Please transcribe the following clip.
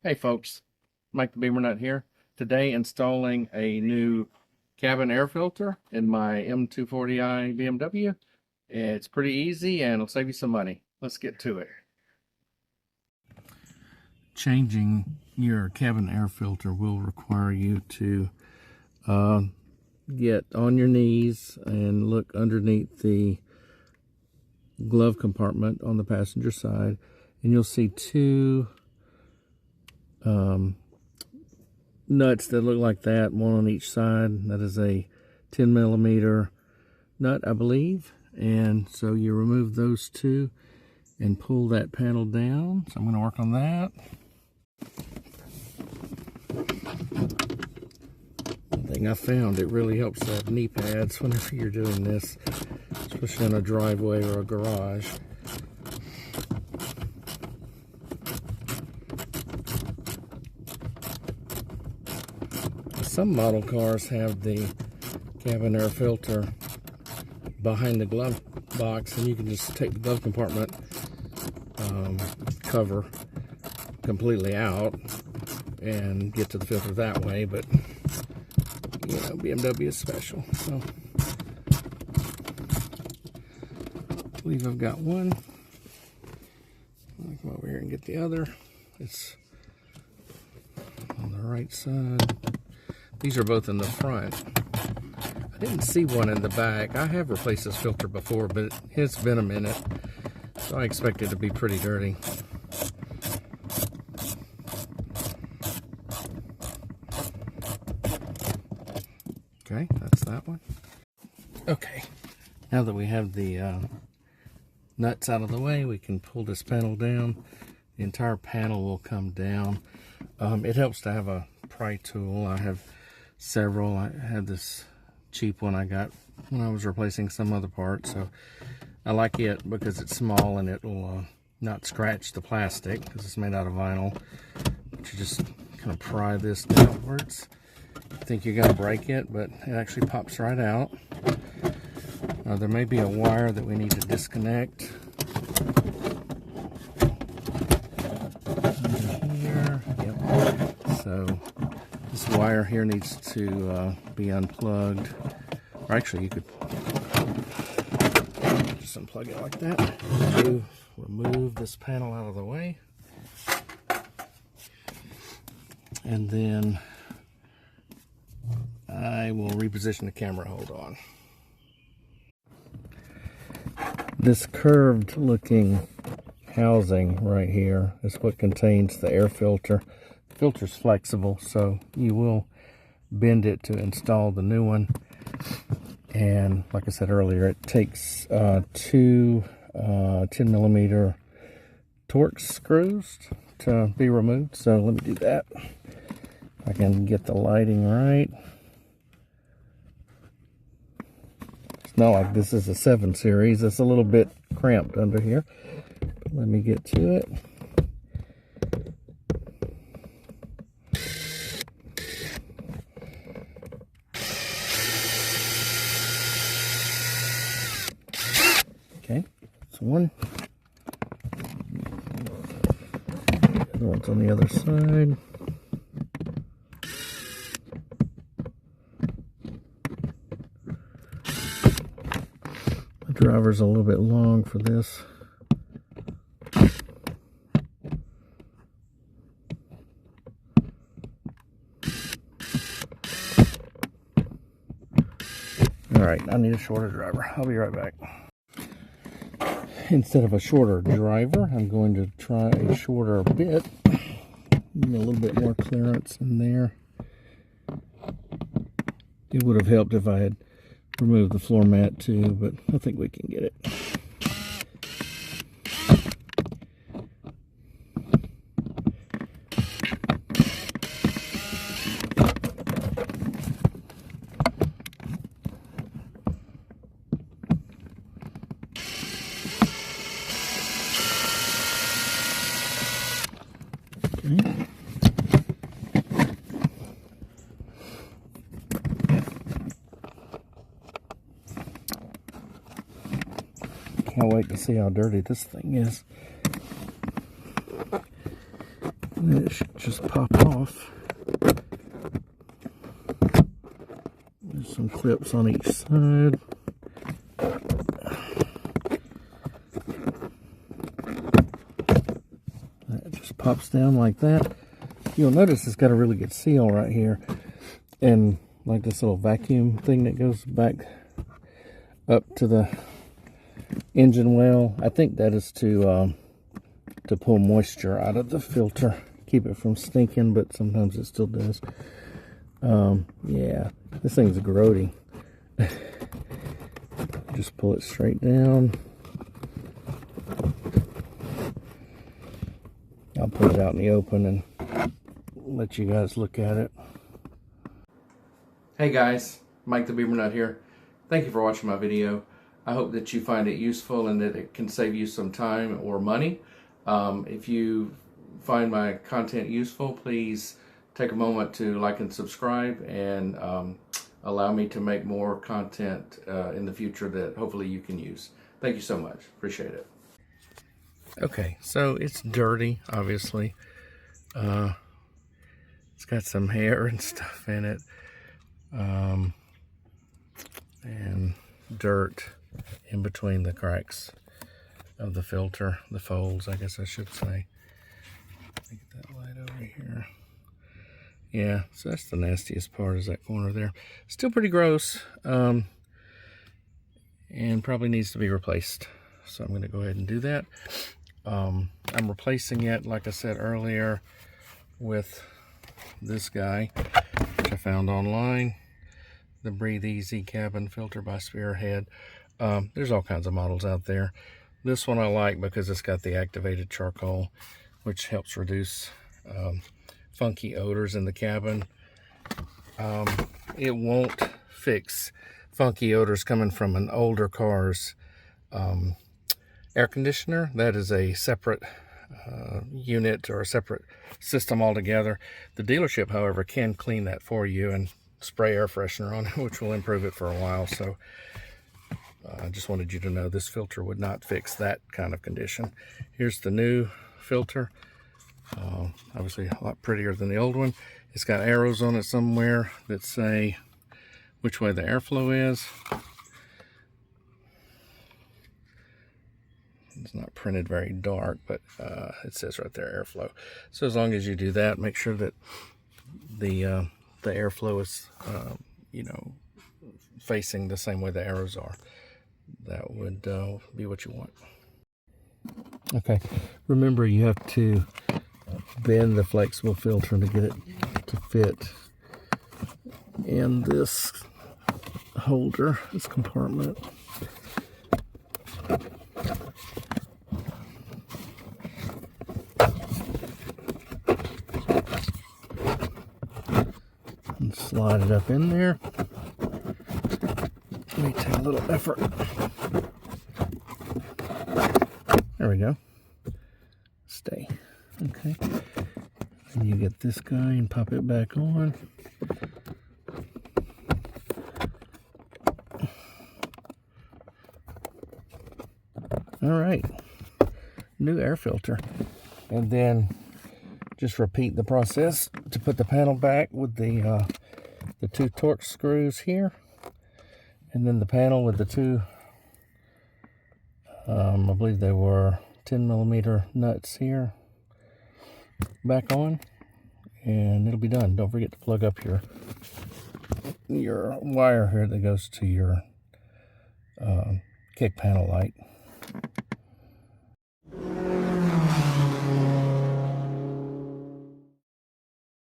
Hey folks, Mike the Beamer Nut here. Today installing a new cabin air filter in my M240i BMW. It's pretty easy and it'll save you some money. Let's get to it. Changing your cabin air filter will require you to get on your knees and look underneath the glove compartment on the passenger side, and you'll see two nuts that look like that, one on each side. That is a 10 millimeter nut, I believe. And so you remove those two and pull that panel down. So I'm going to work on that. One thing I found, it really helps to have knee pads whenever you're doing this, especially in a driveway or a garage. Some model cars have the cabin air filter behind the glove box, and you can just take the glove compartment cover completely out and get to the filter that way. But you know, BMW is special, so I believe I've got one. I'll come over here and get the other. It's on the right side. These are both in the front. I didn't see one in the back. I have replaced this filter before, but it's been a minute, so I expect it to be pretty dirty. Okay, that's that one. Okay, now that we have the nuts out of the way, we can pull this panel down. The entire panel will come down. It helps to have a pry tool. I have several. I had this cheap one I got when I was replacing some other part, so I like it because it's small and it will not scratch the plastic because it's made out of vinyl. But you just kind of pry this downwards. You think you're going to break it, but it actually pops right out. There may be a wire that we need to disconnect. Under here, yep. So this wire here needs to be unplugged. Or actually, you could just unplug it like that. Remove this panel out of the way. And then I will reposition the camera. Hold on. This curved looking housing right here is what contains the air filter. The filter's flexible, so you will bend it to install the new one. And like I said earlier, it takes two 10 millimeter Torx screws to be removed. So let me do that. If I can get the lighting right. It's not like this is a 7 series. It's a little bit cramped under here. But let me get to it. Okay, that's one. The other one's on the other side. The driver's a little bit long for this. Alright, I need a shorter driver. I'll be right back. Instead of a shorter driver, I'm going to try a shorter bit. A little bit more clearance in there. It would have helped if I had removed the floor mat too, but I think we can get it. Can't wait to see how dirty this thing is. And then it should just pop off. There's some clips on each side. That just pops down like that. You'll notice it's got a really good seal right here. And like this little vacuum thing that goes back up to the engine well. I think that is to pull moisture out of the filter. Keep it from stinking, but sometimes it still does. Yeah, this thing's grody. Just pull it straight down. I'll put it out in the open and let you guys look at it. Hey guys, Mike the Beaver Nut here. Thank you for watching my video. I hope that you find it useful and that it can save you some time or money. If you find my content useful, please take a moment to like and subscribe, and allow me to make more content in the future that hopefully you can use. Thank you so much. Appreciate it. Okay, so it's dirty, obviously. It's got some hair and stuff in it. And dirt in between the cracks of the filter, the folds, I guess I should say. Get that light over here. Yeah, so that's the nastiest part, is that corner there. Still pretty gross, and probably needs to be replaced. So I'm going to go ahead and do that. I'm replacing it, like I said earlier, with this guy, which I found online. The Breathe Easy Cabin Filter by Spearhead. There's all kinds of models out there. This one I like because it's got the activated charcoal, which helps reduce funky odors in the cabin. It won't fix funky odors coming from an older car's air conditioner. That is a separate unit or a separate system altogether. The dealership, however, can clean that for you and spray air freshener on it, which will improve it for a while. So I just wanted you to know this filter would not fix that kind of condition. Here's the new filter. Obviously a lot prettier than the old one. It's got arrows on it somewhere that say which way the airflow is. It's not printed very dark, but it says right there airflow. So as long as you do that, make sure that the airflow is you know, facing the same way the arrows are. That would be what you want. Okay, remember you have to bend the flexible filter to get it to fit in this holder, this compartment. And slide it up in there. Let me take a little effort. There we go. Stay. Okay. And you get this guy and pop it back on. All right. New air filter. And then just repeat the process to put the panel back with the two Torx screws here. And then the panel with the two, I believe they were 10mm nuts here, back on, and it'll be done. Don't forget to plug up your wire here that goes to your kick panel light.